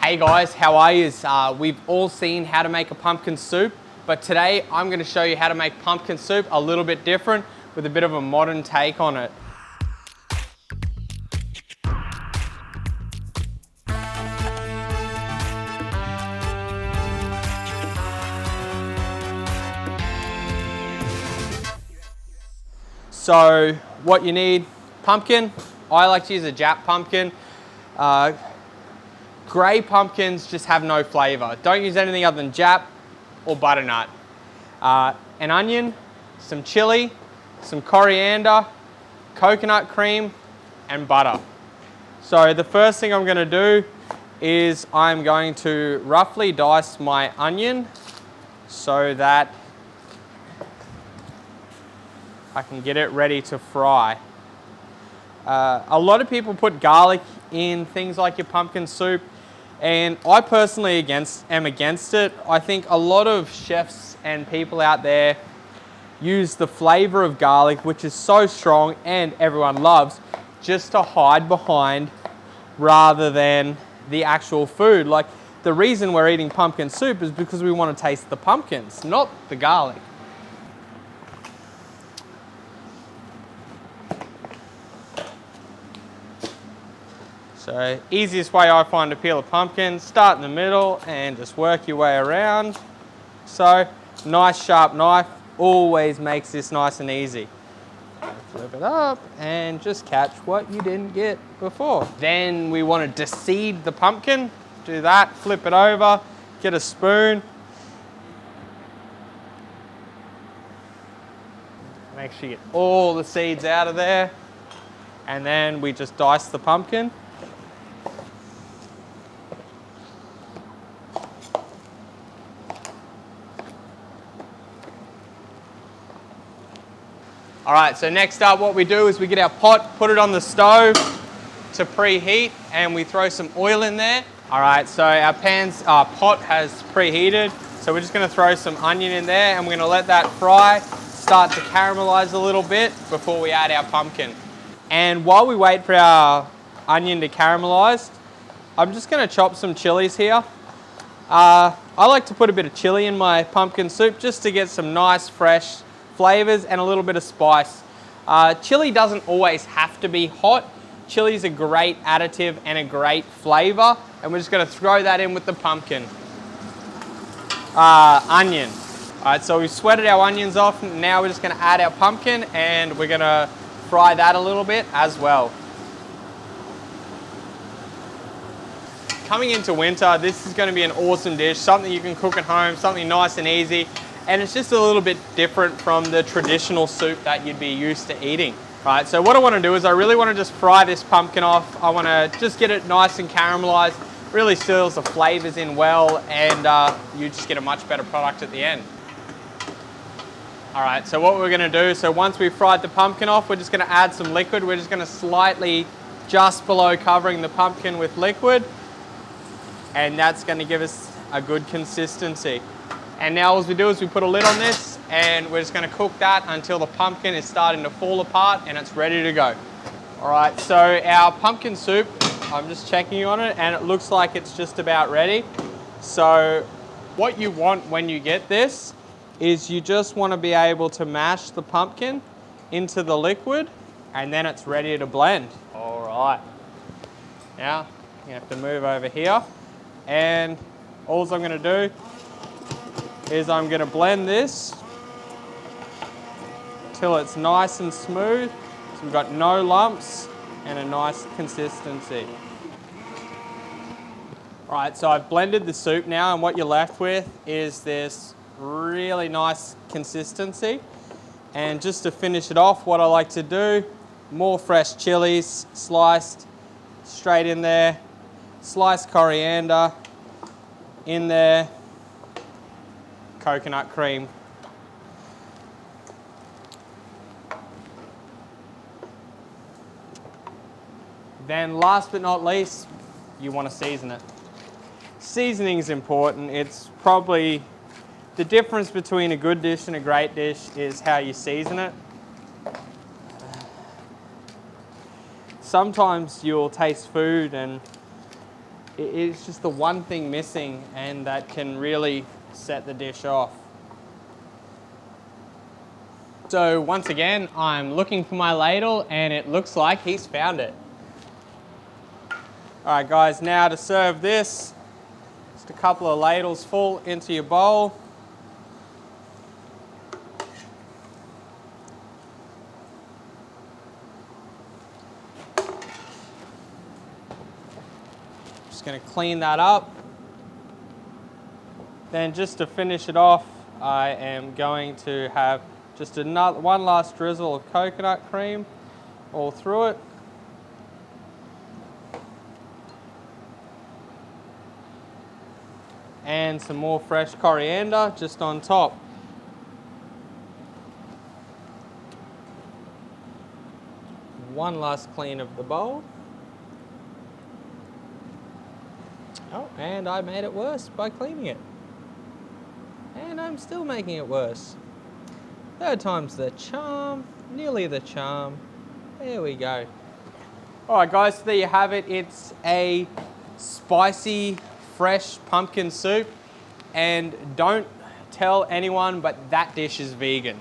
Hey guys, how are you? We've all seen how to make a pumpkin soup, but today I'm going to show you how to make pumpkin soup a little bit different with a bit of a modern take on it. So what you need, pumpkin. I like to use a Jap pumpkin. Grey pumpkins just have no flavour. Don't use anything other than Jap or butternut. An onion, some chilli, some coriander, coconut cream, and butter. So the first thing I'm going to do is I'm going to roughly dice my onion so that I can get it ready to fry. A lot of people put garlic in things like your pumpkin soup, and I personally am against it. I think a lot of chefs and people out there use the flavor of garlic, which is so strong and everyone loves, just to hide behind rather than the actual food. Like, the reason we're eating pumpkin soup is because we want to taste the pumpkins, not the garlic. So, easiest way I find to peel a pumpkin, start in the middle and just work your way around. So, nice sharp knife always makes this nice and easy. Flip it up and just catch what you didn't get before. Then we want to deseed the pumpkin. Do that, flip it over, get a spoon. Make sure you get all the seeds out of there. And then we just dice the pumpkin. All right, so next up what we do is we get our pot, put it on the stove to preheat, and we throw some oil in there. All right, so our pot has preheated, so we're just gonna throw some onion in there and we're gonna let that fry, start to caramelize a little bit before we add our pumpkin. And while we wait for our onion to caramelize, I'm just gonna chop some chilies here. I like to put a bit of chili in my pumpkin soup just to get some nice fresh flavors and a little bit of spice. Chili doesn't always have to be hot. Chili is a great additive and a great flavor, and we're just going to throw that in with the pumpkin. Onion. All right, so we've sweated our onions off. Now we're just going to add our pumpkin and we're going to fry that a little bit as well. Coming into winter, this is going to be an awesome dish, something you can cook at home, something nice and easy. And it's just a little bit different from the traditional soup that you'd be used to eating. Right, so what I want to do is I really want to just fry this pumpkin off. I want to just get it nice and caramelized, really seals the flavors in well, and you just get a much better product at the end. All right, so what we're going to do, so once we've fried the pumpkin off, we're just going to add some liquid. We're just going to slightly just below covering the pumpkin with liquid, and that's going to give us a good consistency. And now all we do is we put a lid on this and we're just going to cook that until the pumpkin is starting to fall apart and it's ready to go. All right, so our pumpkin soup, I'm just checking on it and it looks like it's just about ready. So what you want when you get this is you just want to be able to mash the pumpkin into the liquid and then it's ready to blend. All right. Now you have to move over here and all I'm going to do is I'm going to blend this till it's nice and smooth, so we've got no lumps and a nice consistency. All right, so I've blended the soup now, and what you're left with is this really nice consistency. And just to finish it off, what I like to do, more fresh chilies sliced straight in there, sliced coriander in there, coconut cream. Then last but not least, you want to season it. Seasoning is important. It's probably the difference between a good dish and a great dish is how you season it. Sometimes you'll taste food and It's just the one thing missing, and that can really set the dish off. So once again, I'm looking for my ladle and it looks like he's found it. All right guys, now to serve this, just a couple of ladles full into your bowl. Just gonna clean that up. Then just to finish it off, I am going to have just one last drizzle of coconut cream all through it. And some more fresh coriander just on top. One last clean of the bowl. Oh, and I made it worse by cleaning it. And I'm still making it worse. Third time's the charm, nearly the charm. There we go. All right guys, so there you have it. It's a spicy, fresh pumpkin soup. And don't tell anyone, but that dish is vegan.